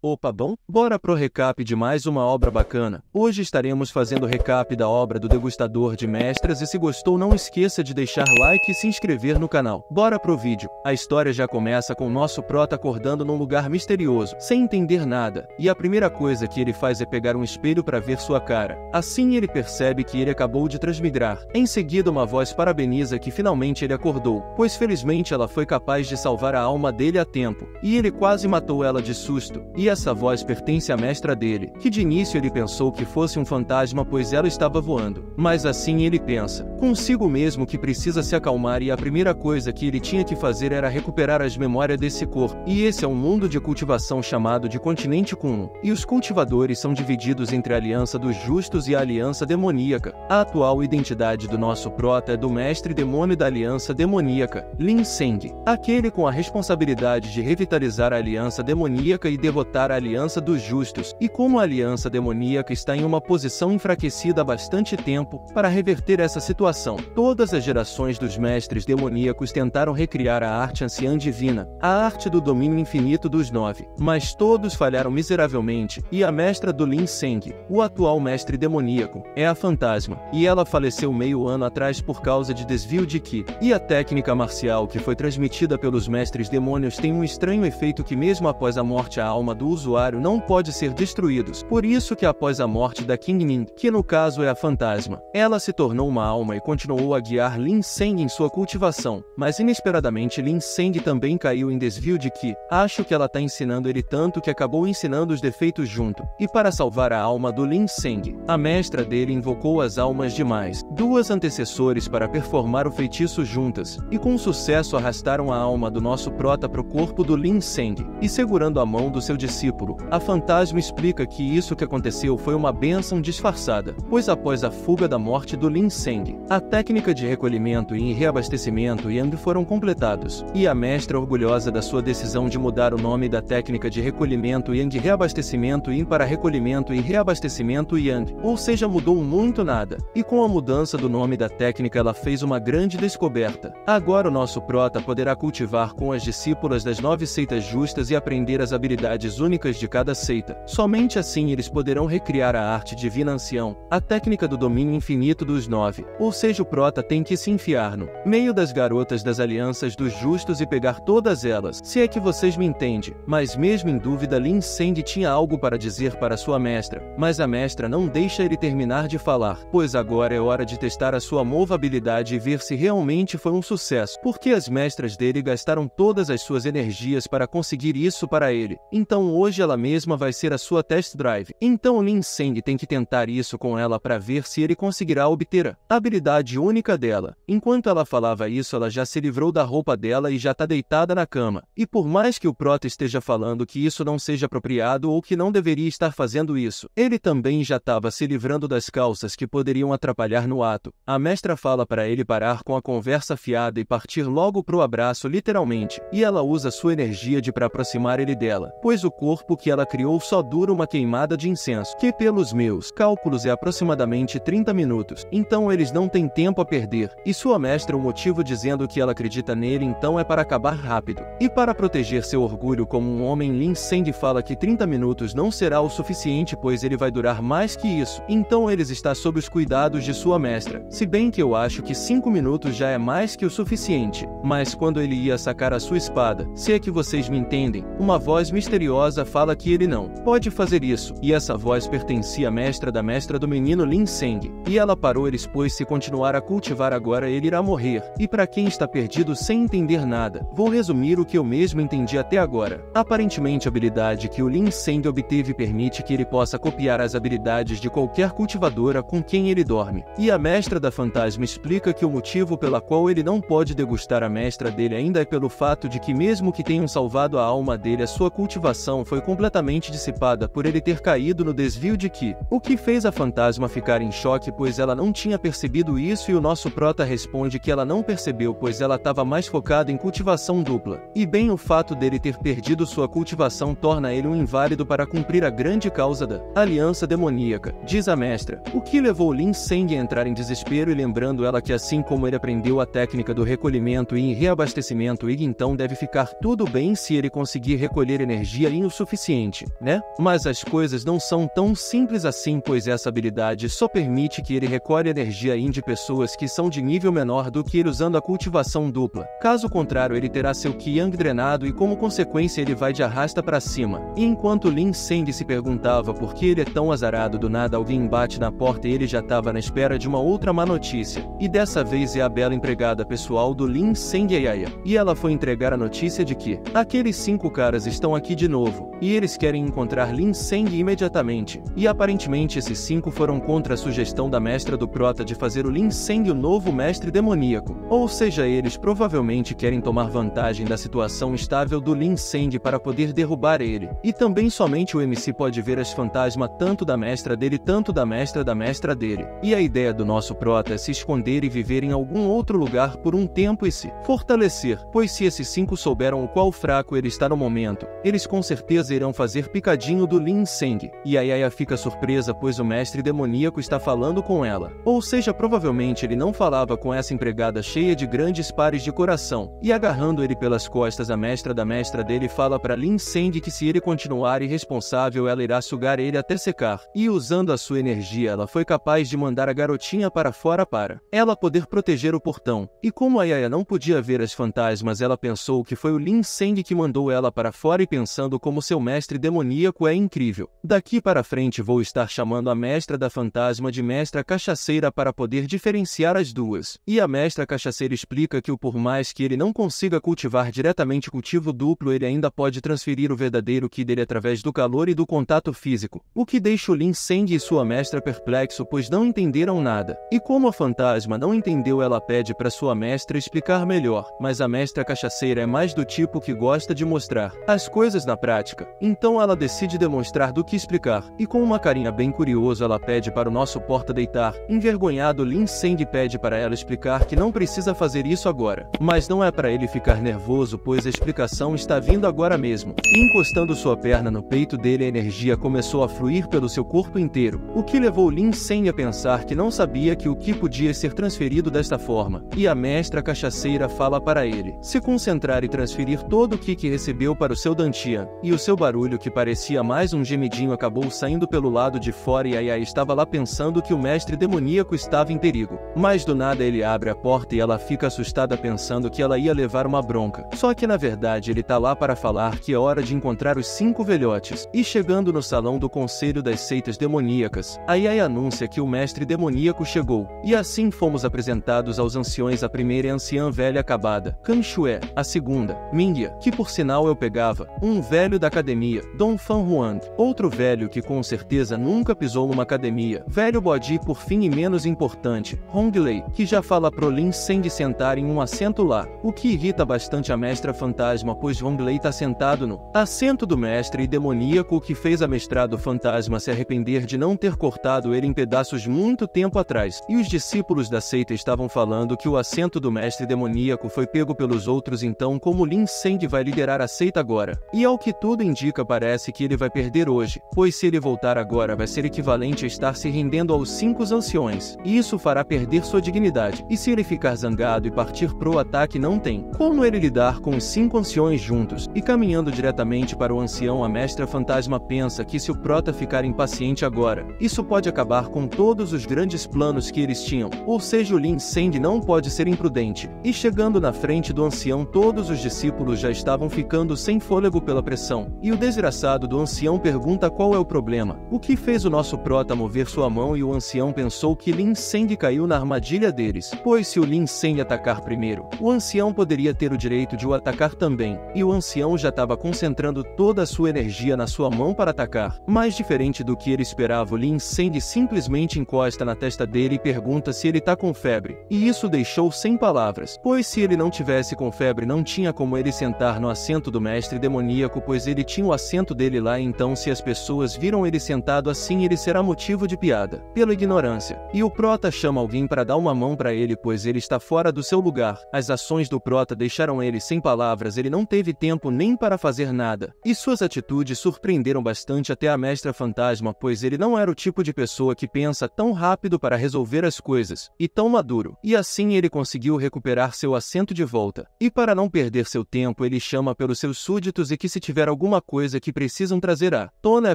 Opa, bom? Bora pro recap de mais uma obra bacana. Hoje estaremos fazendo o recap da obra do Degustador de Mestras e se gostou não esqueça de deixar like e se inscrever no canal. Bora pro vídeo. A história já começa com o nosso prota acordando num lugar misterioso, sem entender nada, e a primeira coisa que ele faz é pegar um espelho para ver sua cara. Assim ele percebe que ele acabou de transmigrar. Em seguida uma voz parabeniza que finalmente ele acordou, pois felizmente ela foi capaz de salvar a alma dele a tempo, e ele quase matou ela de susto. E essa voz pertence à mestra dele, que de início ele pensou que fosse um fantasma pois ela estava voando. Mas assim ele pensa consigo mesmo que precisa se acalmar e a primeira coisa que ele tinha que fazer era recuperar as memórias desse corpo. E esse é um mundo de cultivação chamado de Continente Kunlun. E os cultivadores são divididos entre a Aliança dos Justos e a Aliança Demoníaca. A atual identidade do nosso prota é do mestre demônio da Aliança Demoníaca, Lin Seng, aquele com a responsabilidade de revitalizar a Aliança Demoníaca e derrotar a Aliança dos Justos, e como a Aliança Demoníaca está em uma posição enfraquecida há bastante tempo, para reverter essa situação, todas as gerações dos mestres demoníacos tentaram recriar a arte anciã divina, a arte do domínio infinito dos 9, mas todos falharam miseravelmente, e a mestra do Lin Seng, o atual mestre demoníaco, é a Fantasma, e ela faleceu meio ano atrás por causa de desvio de Ki, e a técnica marcial que foi transmitida pelos mestres demônios tem um estranho efeito que mesmo após a morte a alma do usuário não pode ser destruídos. Por isso que após a morte da King Ning, que no caso é a Fantasma, ela se tornou uma alma e continuou a guiar Lin Seng em sua cultivação, mas inesperadamente Lin Seng também caiu em desvio de Ki. Acho que ela tá ensinando ele tanto que acabou ensinando os defeitos junto. E para salvar a alma do Lin Seng, a mestra dele invocou as almas de mais duas antecessores para performar o feitiço juntas, e com sucesso arrastaram a alma do nosso prota pro corpo do Lin Seng, e segurando a mão do seu discípulo, a Fantasma explica que isso que aconteceu foi uma bênção disfarçada, pois após a fuga da morte do Lin Seng, a técnica de recolhimento e reabastecimento Yang foram completados, e a mestra orgulhosa da sua decisão de mudar o nome da técnica de recolhimento Yang de reabastecimento Yin para recolhimento e reabastecimento Yang, ou seja, mudou muito nada, e com a mudança do nome da técnica ela fez uma grande descoberta. Agora o nosso prota poderá cultivar com as discípulas das 9 seitas justas e aprender as habilidades únicas de cada seita. Somente assim eles poderão recriar a arte divina ancião, a técnica do domínio infinito dos 9, ou seja, o prota tem que se enfiar no meio das garotas das alianças dos justos e pegar todas elas, se é que vocês me entendem. Mas mesmo em dúvida Lin Seng tinha algo para dizer para sua mestra, mas a mestra não deixa ele terminar de falar, pois agora é hora de testar a sua movabilidade e ver se realmente foi um sucesso, porque as mestras dele gastaram todas as suas energias para conseguir isso para ele, então hoje ela mesma vai ser a sua test drive. Então Lin Seng tem que tentar isso com ela para ver se ele conseguirá obter a habilidade única dela. Enquanto ela falava isso ela já se livrou da roupa dela e já tá deitada na cama, e por mais que o prota esteja falando que isso não seja apropriado ou que não deveria estar fazendo isso, ele também já estava se livrando das calças que poderiam atrapalhar no ato. A mestra fala para ele parar com a conversa fiada e partir logo pro abraço literalmente, e ela usa sua energia para aproximar ele dela, pois o corpo que ela criou só dura uma queimada de incenso, que pelos meus cálculos é aproximadamente 30 minutos, então eles não têm tempo a perder, e sua mestra o motivo dizendo que ela acredita nele então é para acabar rápido. E para proteger seu orgulho como um homem Lin Seng fala que 30 minutos não será o suficiente pois ele vai durar mais que isso, então eles está sob os cuidados de sua mestra, se bem que eu acho que 5 minutos já é mais que o suficiente. Mas quando ele ia sacar a sua espada, se é que vocês me entendem, uma voz misteriosa fala que ele não pode fazer isso, e essa voz pertencia à mestra do menino Lin Seng, e ela parou eles pois se continuar a cultivar agora ele irá morrer. E para quem está perdido sem entender nada, vou resumir o que eu mesmo entendi até agora. Aparentemente a habilidade que o Lin Seng obteve permite que ele possa copiar as habilidades de qualquer cultivadora com quem ele dorme, e a mestra da Fantasma explica que o motivo pela qual ele não pode degustar a mestra dele ainda é pelo fato de que mesmo que tenham salvado a alma dele a sua cultivação foi completamente dissipada por ele ter caído no desvio de Ki, o que fez a Fantasma ficar em choque pois ela não tinha percebido isso e o nosso prota responde que ela não percebeu pois ela estava mais focada em cultivação dupla, e bem o fato dele ter perdido sua cultivação torna ele um inválido para cumprir a grande causa da Aliança Demoníaca, diz a mestra, o que levou Lin Seng a entrar em desespero e lembrando ela que assim como ele aprendeu a técnica do recolhimento e reabastecimento e então deve ficar tudo bem se ele conseguir recolher energia e o suficiente, né? Mas as coisas não são tão simples assim, pois essa habilidade só permite que ele recolhe energia yin de pessoas que são de nível menor do que ele usando a cultivação dupla. Caso contrário, ele terá seu Qi Yang drenado e como consequência ele vai de arrasta para cima. E enquanto Lin Seng se perguntava por que ele é tão azarado, do nada alguém bate na porta e ele já estava na espera de uma outra má notícia. E dessa vez é a bela empregada pessoal do Lin Seng, Yaya. E ela foi entregar a notícia de que aqueles 5 caras estão aqui de novo, e eles querem encontrar Lin Seng imediatamente. E aparentemente esses 5 foram contra a sugestão da mestra do Prota de fazer o Lin Seng o novo mestre demoníaco. Ou seja, eles provavelmente querem tomar vantagem da situação estável do Lin Seng para poder derrubar ele. E também somente o MC pode ver as fantasmas tanto da mestra dele, tanto da mestra dele. E a ideia do nosso Prota é se esconder e viver em algum outro lugar por um tempo e se fortalecer, pois se esses 5 souberam o qual fraco ele está no momento, eles com certeza irão fazer picadinho do Lin Seng. E a Yaya fica surpresa pois o mestre demoníaco está falando com ela. Ou seja, provavelmente ele não falava com essa empregada cheia de grandes pares de coração. E agarrando ele pelas costas, a mestra da mestra dele fala para Lin Seng que se ele continuar irresponsável ela irá sugar ele até secar. E usando a sua energia ela foi capaz de mandar a garotinha para fora para ela poder proteger o portão. E como a Yaya não podia ver as fantasmas, ela pensou que foi o Lin Seng que mandou ela para fora, e pensando como seu mestre demoníaco é incrível. Daqui para frente vou estar chamando a mestra da fantasma de mestra cachaceira para poder diferenciar as duas. E a mestra cachaceira explica que por mais que ele não consiga cultivar diretamente cultivo duplo, ele ainda pode transferir o verdadeiro Qi dele através do calor e do contato físico. O que deixa o Lin Seng e sua mestra perplexo, pois não entenderam nada. E como a fantasma não entendeu, ela pede para sua mestra explicar melhor. Mas a mestra cachaceira é mais do tipo que gosta de mostrar as coisas na prática. Então ela decide demonstrar do que explicar. E com uma carinha bem curiosa ela pede para o nosso porta deitar. Envergonhado, Lin Seng pede para ela explicar que não precisa fazer isso agora. Mas não é para ele ficar nervoso, pois a explicação está vindo agora mesmo. E encostando sua perna no peito dele, a energia começou a fluir pelo seu corpo inteiro. O que levou Lin Seng a pensar que não sabia que o Qi podia ser transferido desta forma. E a mestra cachaceira fala para ele se concentrar e transferir todo o Qi que recebeu para o seu Dantian. E o seu barulho, que parecia mais um gemidinho, acabou saindo pelo lado de fora, e a Yaya estava lá pensando que o mestre demoníaco estava em perigo. Mas do nada ele abre a porta e ela fica assustada pensando que ela ia levar uma bronca. Só que na verdade ele tá lá para falar que é hora de encontrar os 5 velhotes. E chegando no salão do Conselho das Seitas Demoníacas, a Yaya anuncia que o mestre demoníaco chegou. E assim fomos apresentados aos anciões. A primeira é a anciã velha acabada, Kan Shue. A segunda, Mingya, que por sinal eu pegava, um velho da academia, Dong Fan Huang. Outro velho que com certeza nunca pisou numa academia, velho Bodi. Por fim e menos importante, Hong Lei, que já fala pro Lin Seng sentar em um assento lá. O que irrita bastante a mestra fantasma, pois Hong Lei tá sentado no assento do mestre demoníaco, o que fez a mestrado fantasma se arrepender de não ter cortado ele em pedaços muito tempo atrás. E os discípulos da seita estavam falando que o assento do mestre demoníaco foi pego pelos outros. Então como Lin Seng vai liderar a seita agora? E ao que tudo indica, parece que ele vai perder hoje, pois se ele voltar agora vai ser equivalente a estar se rendendo aos 5 anciões, e isso fará perder sua dignidade. E se ele ficar zangado e partir pro ataque, não tem como ele lidar com os 5 anciões juntos. E caminhando diretamente para o ancião, a mestra fantasma pensa que se o Prota ficar impaciente agora, isso pode acabar com todos os grandes planos que eles tinham. Ou seja, o Lin Seng não pode ser imprudente. E chegando na frente do ancião, todos os discípulos já estavam ficando sem fôlego pela pressão. E o desgraçado do ancião pergunta qual é o problema. O que fez o nosso Prota mover sua mão? E o ancião pensou que Lin Seng caiu na armadilha deles, pois se o Lin Seng atacar primeiro, o ancião poderia ter o direito de o atacar também. E o ancião já estava concentrando toda a sua energia na sua mão para atacar. Mas diferente do que ele esperava, o Lin Seng simplesmente encosta na testa dele e pergunta se ele tá com febre. E isso deixou sem palavras, pois se ele não tivesse com febre não tinha como ele sentar no assento do mestre demoníaco, pois ele tinha o assento dele lá. Então se as pessoas viram ele sentado assim, ele será motivo de piada, pela ignorância. E o Prota chama alguém para dar uma mão para ele, pois ele está fora do seu lugar. As ações do Prota deixaram ele sem palavras, ele não teve tempo nem para fazer nada. E suas atitudes surpreenderam bastante até a mestra fantasma, pois ele não era o tipo de pessoa que pensa tão rápido para resolver as coisas, e tão maduro. E assim ele conseguiu recuperar seu assento de volta. E para não perder seu tempo, ele chama pelos seus súditos e que se tiver algum alguma coisa que precisam trazer à tona é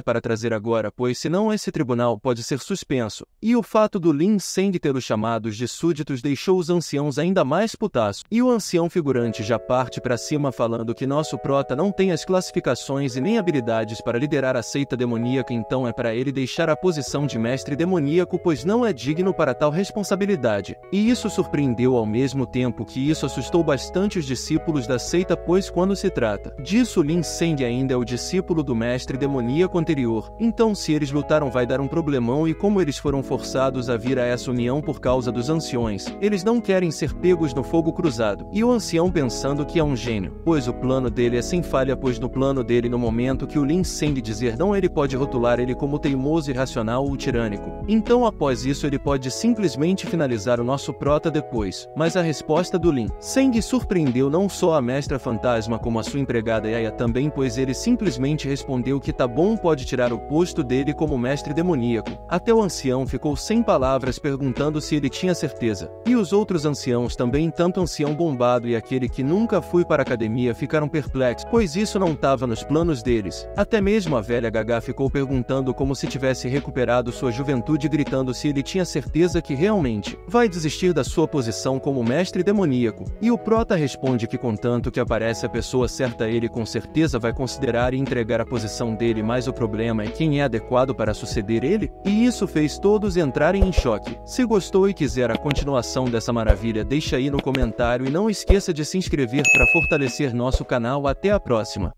para trazer agora, pois senão esse tribunal pode ser suspenso. E o fato do Lin Seng ter os chamados de súditos deixou os anciãos ainda mais putaços. E o ancião figurante já parte para cima falando que nosso prota não tem as classificações e nem habilidades para liderar a seita demoníaca, então é para ele deixar a posição de mestre demoníaco, pois não é digno para tal responsabilidade. E isso surpreendeu ao mesmo tempo que isso assustou bastante os discípulos da seita, pois quando se trata disso, Lin Seng ainda é o discípulo do mestre demoníaco anterior. Então se eles lutaram vai dar um problemão, e como eles foram forçados a vir a essa união por causa dos anciões, eles não querem ser pegos no fogo cruzado. E o ancião pensando que é um gênio, pois o plano dele é sem falha, pois no plano dele, no momento que o Lin Seng dizer não, ele pode rotular ele como teimoso, irracional ou tirânico. Então após isso ele pode simplesmente finalizar o nosso prota depois. Mas a resposta do Lin Seng surpreendeu não só a mestra fantasma como a sua empregada Yaya também, pois ele simplesmente respondeu que tá bom, pode tirar o posto dele como mestre demoníaco. Até o ancião ficou sem palavras perguntando se ele tinha certeza. E os outros anciãos também, tanto o ancião bombado e aquele que nunca foi para a academia, ficaram perplexos, pois isso não estava nos planos deles. Até mesmo a velha Gaga ficou perguntando como se tivesse recuperado sua juventude, gritando se ele tinha certeza que realmente vai desistir da sua posição como mestre demoníaco. E o prota responde que contanto que aparece a pessoa certa, ele com certeza vai considerar e entregar a posição dele, mas o problema é quem é adequado para suceder ele? E isso fez todos entrarem em choque. Se gostou e quiser a continuação dessa maravilha, deixa aí no comentário e não esqueça de se inscrever para fortalecer nosso canal. Até a próxima!